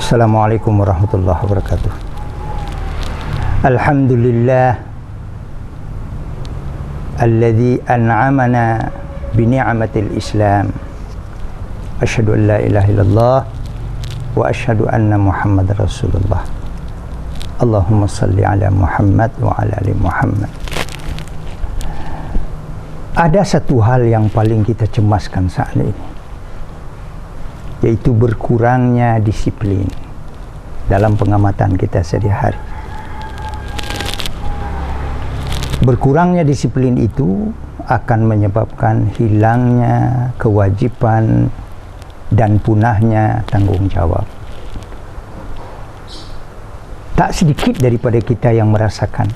Assalamualaikum warahmatullahi wabarakatuh. Alhamdulillah alladzi an'amana bi ni'matil Islam. Asyhadu an la ilaha illallah wa asyhadu anna Muhammadar Rasulullah. Allahumma salli ala Muhammad wa ala ali Muhammad. Ada satu hal yang paling kita cemaskan saat ini, yaitu berkurangnya disiplin dalam pengamatan kita sehari-hari. Berkurangnya disiplin itu akan menyebabkan hilangnya kewajiban dan punahnya tanggung jawab. Tak sedikit daripada kita yang merasakan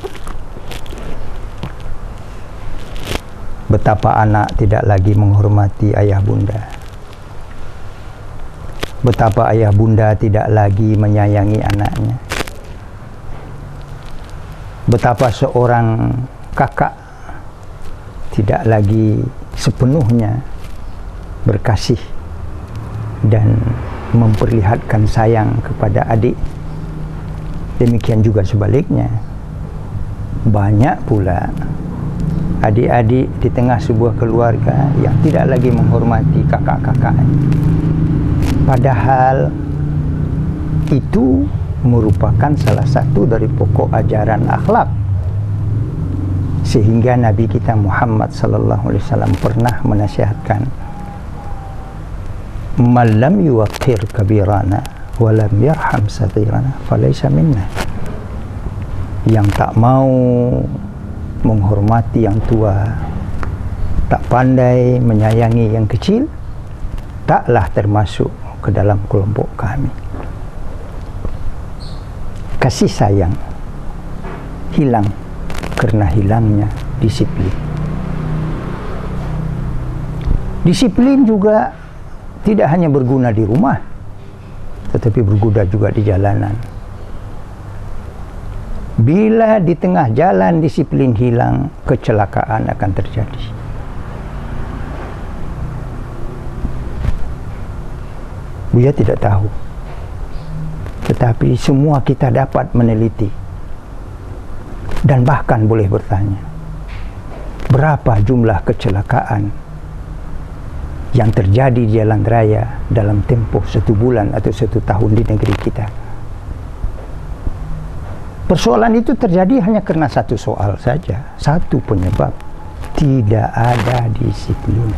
betapa anak tidak lagi menghormati ayah bunda, betapa ayah bunda tidak lagi menyayangi anaknya, betapa seorang kakak tidak lagi sepenuhnya berkasih dan memperlihatkan sayang kepada adik. Demikian juga sebaliknya, banyak pula adik-adik di tengah sebuah keluarga yang tidak lagi menghormati kakak-kakaknya. Padahal itu merupakan salah satu dari pokok ajaran akhlak, sehingga Nabi kita Muhammad sallallahu alaihi wasallam pernah menasihatkan, "Man lam yuwaqqir kabirana wa lam yarham saghirana falaysa minna." Yang tak mau menghormati yang tua, tak pandai menyayangi yang kecil, taklah termasuk ke dalam kelompok kami. Kasih sayang hilang karena hilangnya disiplin. Disiplin juga tidak hanya berguna di rumah, tetapi berguna juga di jalanan. Bila di tengah jalan disiplin hilang, kecelakaan akan terjadi. Buya tidak tahu, tetapi semua kita dapat meneliti dan bahkan boleh bertanya, berapa jumlah kecelakaan yang terjadi di jalan raya dalam tempoh 1 bulan atau 1 tahun di negeri kita. Persoalan itu terjadi hanya karena satu soal saja, satu penyebab: tidak ada disiplin.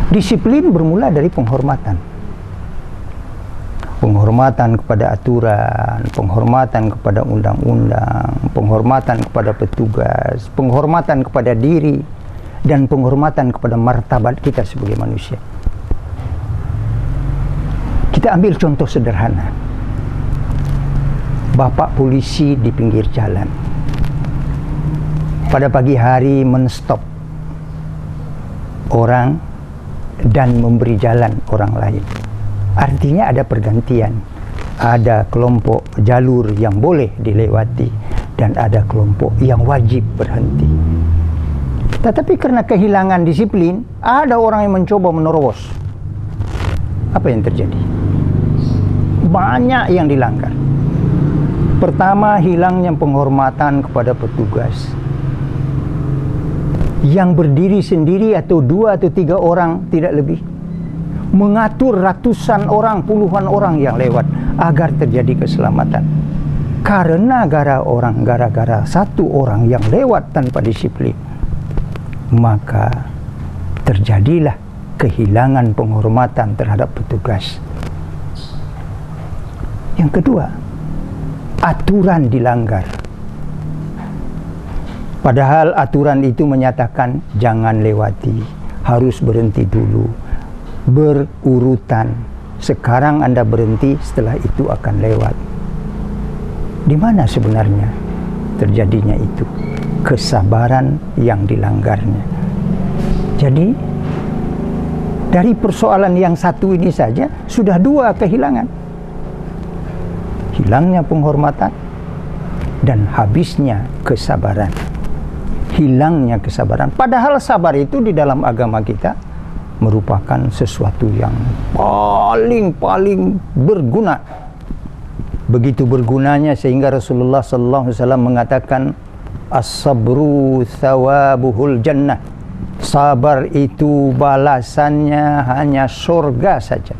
Disiplin bermula dari penghormatan. Penghormatan kepada aturan, penghormatan kepada undang-undang, penghormatan kepada petugas, penghormatan kepada diri, dan penghormatan kepada martabat kita sebagai manusia. Kita ambil contoh sederhana. Bapak polisi di pinggir jalan pada pagi hari menstop orang dan memberi jalan orang lain. Artinya ada pergantian, ada kelompok jalur yang boleh dilewati dan ada kelompok yang wajib berhenti. Tetapi karena kehilangan disiplin, ada orang yang mencoba menerobos. Apa yang terjadi? Banyak yang dilanggar. Pertama, hilangnya penghormatan kepada petugas yang berdiri sendiri atau 2 atau 3 orang, tidak lebih, mengatur ratusan orang, puluhan orang yang lewat agar terjadi keselamatan. Karena gara-gara satu orang yang lewat tanpa disiplin, maka terjadilah kehilangan penghormatan terhadap petugas. Yang kedua, aturan dilanggar. Padahal aturan itu menyatakan jangan lewati, harus berhenti dulu, berurutan. Sekarang Anda berhenti, setelah itu akan lewat. Di mana sebenarnya terjadinya itu? Kesabaran yang dilanggarnya. Jadi dari persoalan yang satu ini saja sudah 2 kehilangan. Hilangnya penghormatan dan habisnya kesabaran. Hilangnya kesabaran. Padahal sabar itu di dalam agama kita merupakan sesuatu yang paling berguna. Begitu bergunanya sehingga Rasulullah sallallahu alaihi wasallam mengatakan as-sabru thawabuhul jannah. Sabar itu balasannya hanya surga saja.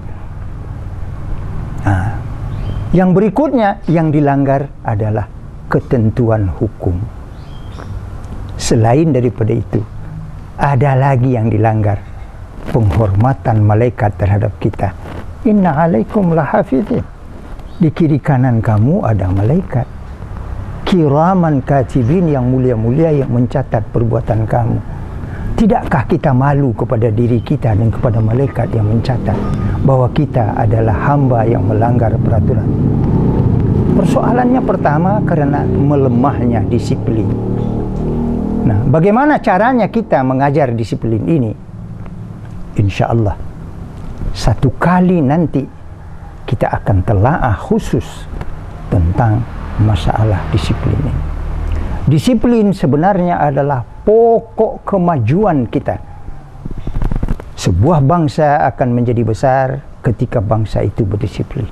Yang berikutnya yang dilanggar adalah ketentuan hukum. Selain daripada itu, ada lagi yang dilanggar, penghormatan malaikat terhadap kita. Inna alaikum lahafidhin. Di kiri kanan kamu ada malaikat kiraman katibin, yang mulia-mulia, yang mencatat perbuatan kamu. Tidakkah kita malu kepada diri kita dan kepada malaikat yang mencatat bahwa kita adalah hamba yang melanggar peraturan? Persoalannya pertama karena melemahnya disiplin. Nah, bagaimana caranya kita mengajar disiplin ini? Insya Allah satu kali nanti kita akan telaah khusus tentang masalah disiplin ini. Disiplin sebenarnya adalah pokok kemajuan kita. Sebuah bangsa akan menjadi besar ketika bangsa itu berdisiplin.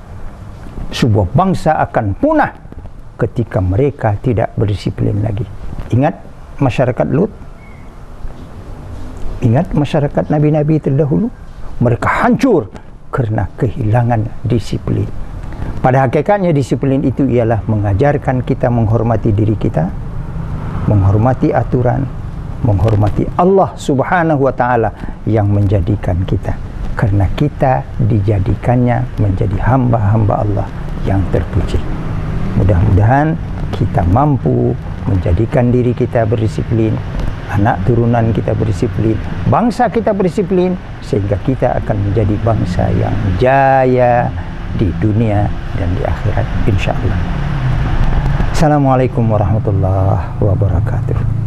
Sebuah bangsa akan punah ketika mereka tidak berdisiplin lagi. Ingat masyarakat Lut? Ingat masyarakat nabi-nabi terdahulu? Mereka hancur karena kehilangan disiplin. Pada hakikatnya disiplin itu ialah mengajarkan kita menghormati diri kita, menghormati aturan, menghormati Allah Subhanahu wa ta'ala yang menjadikan kita. Karena kita dijadikannya menjadi hamba-hamba Allah yang terpuji. Mudah-mudahan kita mampu menjadikan diri kita berdisiplin, anak turunan kita berdisiplin, bangsa kita berdisiplin, sehingga kita akan menjadi bangsa yang jaya di dunia dan di akhirat, insya Allah. Assalamualaikum warahmatullahi wabarakatuh.